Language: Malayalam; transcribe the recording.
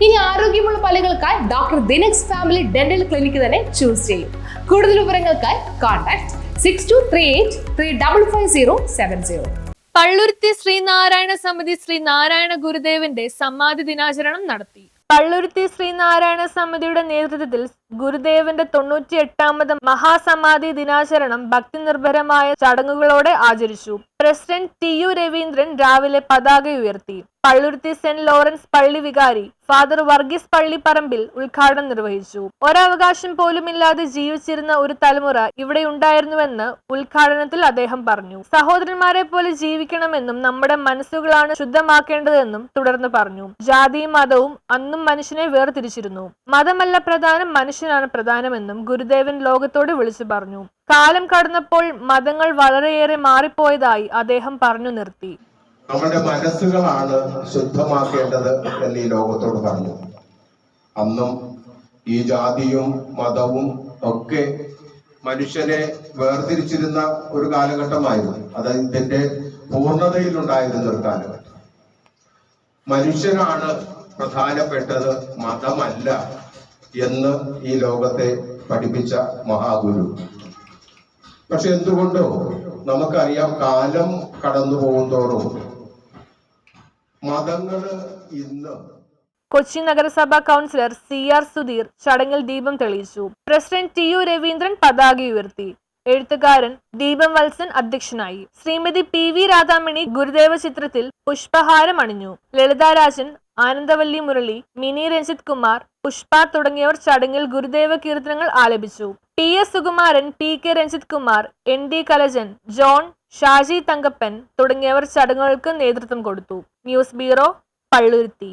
ഇനി ആരോഗ്യമുള്ള പല്ലുകൾക്കായി ഡോക്ടർ ദിനക്സ് ഫാമിലി ഡെന്റൽ ക്ലിനിക്ക് തന്നെ ചൂസ് ചെയ്യും. കൂടുതൽ വിവരങ്ങൾക്കായി കോൺടാക്ട് 6238355070. പള്ളുരുത്തി ശ്രീനാരായണ സമിതി ശ്രീനാരായണ ഗുരുദേവന്റെ സമാധി ദിനാചരണം നടത്തി. പള്ളുരുത്തി ശ്രീനാരായണ സമിതിയുടെ നേതൃത്വത്തിൽ ഗുരുദേവന്റെ 98ാമത് മഹാസമാധി ദിനാചരണം ഭക്തിനിർഭരമായ ചടങ്ങുകളോടെ ആചരിച്ചു. പ്രസിഡന്റ് TU രവീന്ദ്രൻ രാവിലെ പതാക ഉയർത്തി. പള്ളുരുത്തി സെന്റ് ലോറൻസ് പള്ളി വികാരി ഫാദർ വർഗീസ് പള്ളിപ്പറമ്പിൽ ഉദ്ഘാടനം നിർവഹിച്ചു. ഒരവകാശം പോലുമില്ലാതെ ജീവിച്ചിരുന്ന ഒരു തലമുറ ഇവിടെ ഉണ്ടായിരുന്നുവെന്ന് ഉദ്ഘാടനത്തിൽ അദ്ദേഹം പറഞ്ഞു. സഹോദരന്മാരെ പോലെ ജീവിക്കണമെന്നും നമ്മുടെ മനസ്സുകളാണ് ശുദ്ധമാക്കേണ്ടതെന്നും തുടർന്ന് പറഞ്ഞു. ജാതിയും മതവും അന്നും മനുഷ്യനെ വേർതിരിച്ചിരുന്നു. മതമല്ല പ്രധാനം, മനുഷ്യനാണ് പ്രധാനമെന്നും ഗുരുദേവൻ ലോകത്തോട് വിളിച്ചു പറഞ്ഞു. കാലം കടന്നപ്പോൾ മതങ്ങൾ വളരെയേറെ മാറിപ്പോയതായി അദ്ദേഹം പറഞ്ഞു നിർത്തി. നമ്മുടെ മനസ്സുകളാണ് ശുദ്ധമാക്കേണ്ടത് എന്ന് ഈ ലോകത്തോട് പറഞ്ഞു. അന്നും ഈ ജാതിയും മതവും ഒക്കെ മനുഷ്യനെ വേർതിരിച്ചിരുന്ന ഒരു കാലഘട്ടമായിരുന്നു. അത് ഇതിന്റെ പൂർണ്ണതയിലുണ്ടായിരുന്ന ഒരു കാലഘട്ടം. മനുഷ്യനാണ് പ്രധാനപ്പെട്ടത്, മതമല്ല എന്ന് ഈ ലോകത്തെ പഠിപ്പിച്ച മഹാഗുരു. പക്ഷെ എന്തുകൊണ്ടോ നമുക്കറിയാം, കാലം കടന്നു പോകുന്തോറും മതങ്ങള് ഇന്ന്. കൊച്ചി നഗരസഭാ കൗൺസിലർ CR സുധീർ ചടങ്ങിൽ ദീപം തെളിയിച്ചു. പ്രസിഡന്റ് TU രവീന്ദ്രൻ പതാക ഉയർത്തി. എഴുത്തുകാരൻ ദീപം വത്സൻ അധ്യക്ഷനായി. ശ്രീമതി PV രാധാമണി ഗുരുദേവ ചിത്രത്തിൽ പുഷ്പഹാരം അണിഞ്ഞു. ലളിതാരാജൻ, ആനന്ദവല്ലി മുരളി, മിനി രഞ്ജിത് കുമാർ, പുഷ്പ തുടങ്ങിയവർ ചടങ്ങിൽ ഗുരുദേവ കീർത്തനങ്ങൾ ആലപിച്ചു. PS Sukumaran, PK Ranjith Kumar, ND Kalajan, John, Shaji Thankappan തുടങ്ങിയവർ ചടങ്ങുകൾക്ക് നേതൃത്വം കൊടുത്തു. News bureau, Palluruthy.